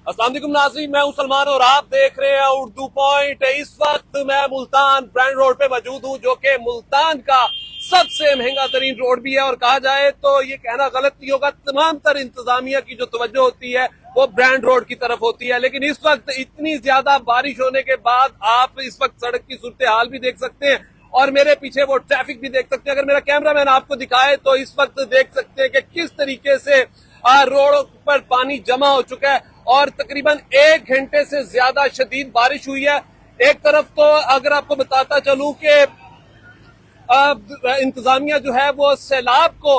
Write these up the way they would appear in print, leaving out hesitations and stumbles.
अस्सलाम वालेकुम नाज़रीन, मैं हूं सलमान और आप देख रहे हैं उर्दू पॉइंट। इस वक्त मैं मुल्तान ब्रांड रोड पे मौजूद हूं, जो कि मुल्तान का सबसे महंगा तरीन रोड भी है। और कहा जाए तो ये कहना गलत नहीं होगा, तमाम तर इंतजामिया की जो तवज्जो होती है वो ब्रांड रोड की तरफ होती है। लेकिन इस वक्त इतनी ज्यादा बारिश होने के बाद आप इस वक्त सड़क की सूरत हाल भी देख सकते हैं और मेरे पीछे वो ट्रैफिक भी देख सकते हैं। अगर मेरा कैमरामैन आपको दिखाए तो इस वक्त देख सकते हैं कि किस तरीके से रोड पर पानी जमा हो चुका है और तकरीबन 1 घंटे से ज्यादा शदीद बारिश हुई है। एक तरफ तो अगर आपको बताता चलूं कि इंतजामिया जो है वो सैलाब को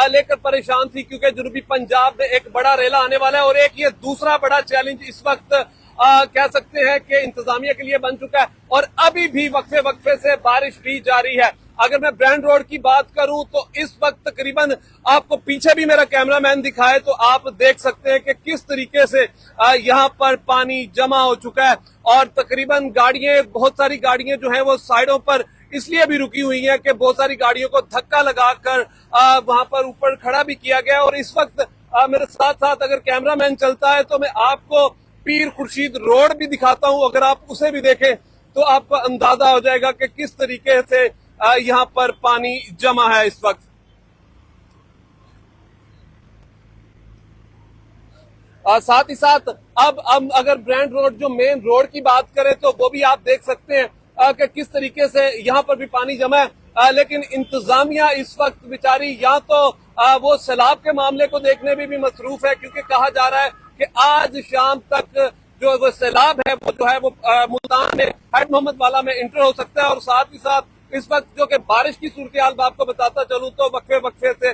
लेकर परेशान थी, क्योंकि जनूबी पंजाब में एक बड़ा रेला आने वाला है। और एक ये दूसरा बड़ा चैलेंज इस वक्त कह सकते हैं कि इंतजामिया के लिए बन चुका है और अभी भी वक्फे वक्फे से बारिश भी जारी है। अगर मैं ब्रांड रोड की बात करूं तो इस वक्त तकरीबन आपको पीछे भी मेरा कैमरामैन दिखाए तो आप देख सकते हैं कि किस तरीके से यहां पर पानी जमा हो चुका है और तकरीबन गाड़ियां, बहुत सारी गाड़ियां जो है वो साइडों पर इसलिए भी रुकी हुई हैं कि बहुत सारी गाड़ियों को धक्का लगाकर वहां पर ऊपर खड़ा भी किया गया। और इस वक्त मेरे साथ साथ अगर कैमरामैन चलता है तो मैं आपको पीर खुर्शीद रोड भी दिखाता हूं। अगर आप उसे भी देखें तो आपको अंदाजा हो जाएगा कि किस तरीके से यहां पर पानी जमा है इस वक्त। साथ ही साथ अब अगर ब्रांड रोड जो मेन रोड की बात करें तो वो भी आप देख सकते हैं कि किस तरीके से यहां पर भी पानी जमा है। लेकिन इंतजामिया इस वक्त बेचारी या तो वो सैलाब के मामले को देखने में भी मसरूफ है, क्योंकि कहा जा रहा है कि आज शाम तक जो वो सैलाब है वो जो है वो मुल्तान में हेड मोहम्मद वाला में इंटर हो सकता है। और साथ ही साथ इस वक्त जो कि बारिश की सूरत हाल मैं आपको बताता चलूं तो वक्फे वक्फे से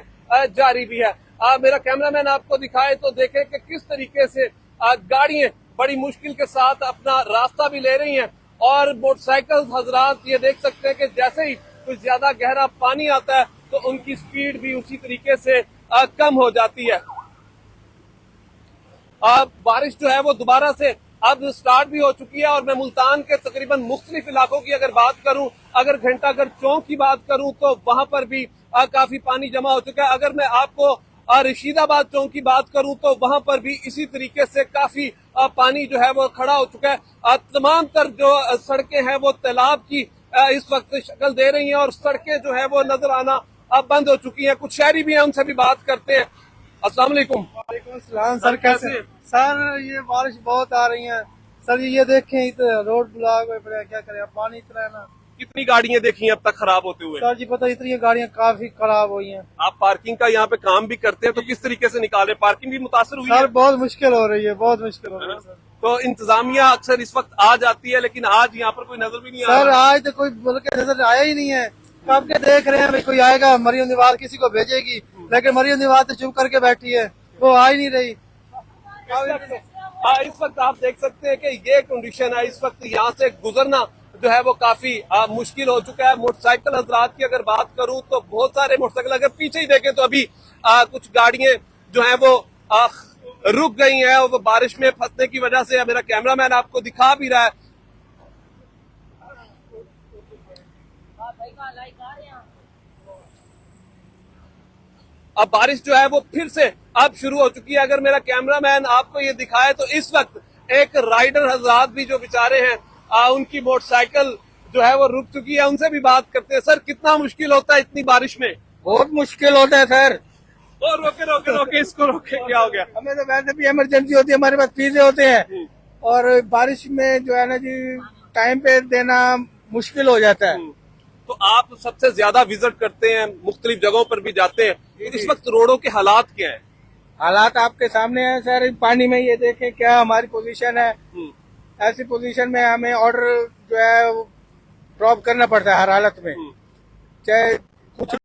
जारी भी है। मेरा कैमरामैन आपको दिखाए तो देखे कि किस तरीके से गाड़ियां बड़ी मुश्किल के साथ अपना रास्ता भी ले रही हैं और मोटरसाइकिल हजरात ये देख सकते हैं कि जैसे ही कुछ ज्यादा गहरा पानी आता है तो उनकी स्पीड भी उसी तरीके से कम हो जाती है। बारिश जो है वो दोबारा से अब स्टार्ट भी हो चुकी है और मैं मुल्तान के तकरीबन मुख्तलिफ इलाकों की अगर बात करूं, अगर घंटाघर चौक की बात करूं तो वहां पर भी काफी पानी जमा हो चुका है। अगर मैं आपको रशीदाबाद चौक की बात करूं तो वहां पर भी इसी तरीके से काफी पानी जो है वो खड़ा हो चुका है। तमाम तर जो सड़कें हैं वो तालाब की इस वक्त शक्ल दे रही हैं और सड़कें जो है वो नजर आना बंद हो चुकी हैं। कुछ शहरी भी हैं, उनसे भी बात करते हैं। अस्सलाम वालेकुम। वालेकुम सलाम सर, कैसे सर? ये बारिश बहुत आ रही है सर, ये देखें इतना रोड ब्लॉक हुए पड़े, क्या करें, पानी इतना है ना। कितनी गाड़ियां देखी अब तक खराब होते हुए? सर जी पता, इतनी गाड़ियां काफी खराब हुई हैं। आप पार्किंग का यहाँ पे काम भी करते हैं तो किस तरीके से निकाले? पार्किंग भी मुतासर हुई सर है? बहुत मुश्किल हो रही है, बहुत मुश्किल हो रही है सर। तो इंतजामिया अक्सर इस वक्त आ जाती है, लेकिन आज यहाँ पर कोई नजर भी नहीं आ सर रहा। आज तो कोई बोल के नजर आया ही नहीं है। कब के देख रहे हैं भाई कोई आएगा, मरियम निवाज किसी को भेजेगी, लेकिन मरियम निवाज तो चुप करके बैठी है, वो आ ही नहीं रही। इस वक्त आप देख सकते हैं कि ये कंडीशन है। इस वक्त यहाँ से गुजरना जो है वो काफी मुश्किल हो चुका है। मोटरसाइकिल हजरात की अगर बात करूं तो बहुत सारे मोटरसाइकिल, अगर पीछे ही देखें तो अभी कुछ गाड़ियां जो है वो रुक गई हैं और वो बारिश में फंसने की वजह से। मेरा कैमरामैन आपको दिखा भी रहा है। अब बारिश जो है वो फिर से अब शुरू हो चुकी है। अगर मेरा कैमरामैन आपको ये दिखाए तो इस वक्त एक राइडर हजरात भी जो बेचारे हैं उनकी मोटरसाइकिल जो है वो रुक चुकी है, उनसे भी बात करते हैं। सर, कितना मुश्किल होता है इतनी बारिश में? बहुत मुश्किल होता है सर। रोके रोके रोके, इसको रोके, क्या हो गया? हमें तो वैसे भी इमरजेंसी होती है, हमारे पास चीजें होते हैं और बारिश में जो है ना जी टाइम पे देना मुश्किल हो जाता है। तो आप सबसे ज्यादा विजिट करते हैं, मुख्तलिफ जगहों पर भी जाते हैं, तो इस वक्त रोडों के हालात क्या है? हालात आपके सामने है सर। पानी में ये देखें क्या हमारी पोजीशन है। ऐसी पोजीशन में हमें ऑर्डर जो है ड्रॉप करना पड़ता है हर हालत में, चाहे कुछ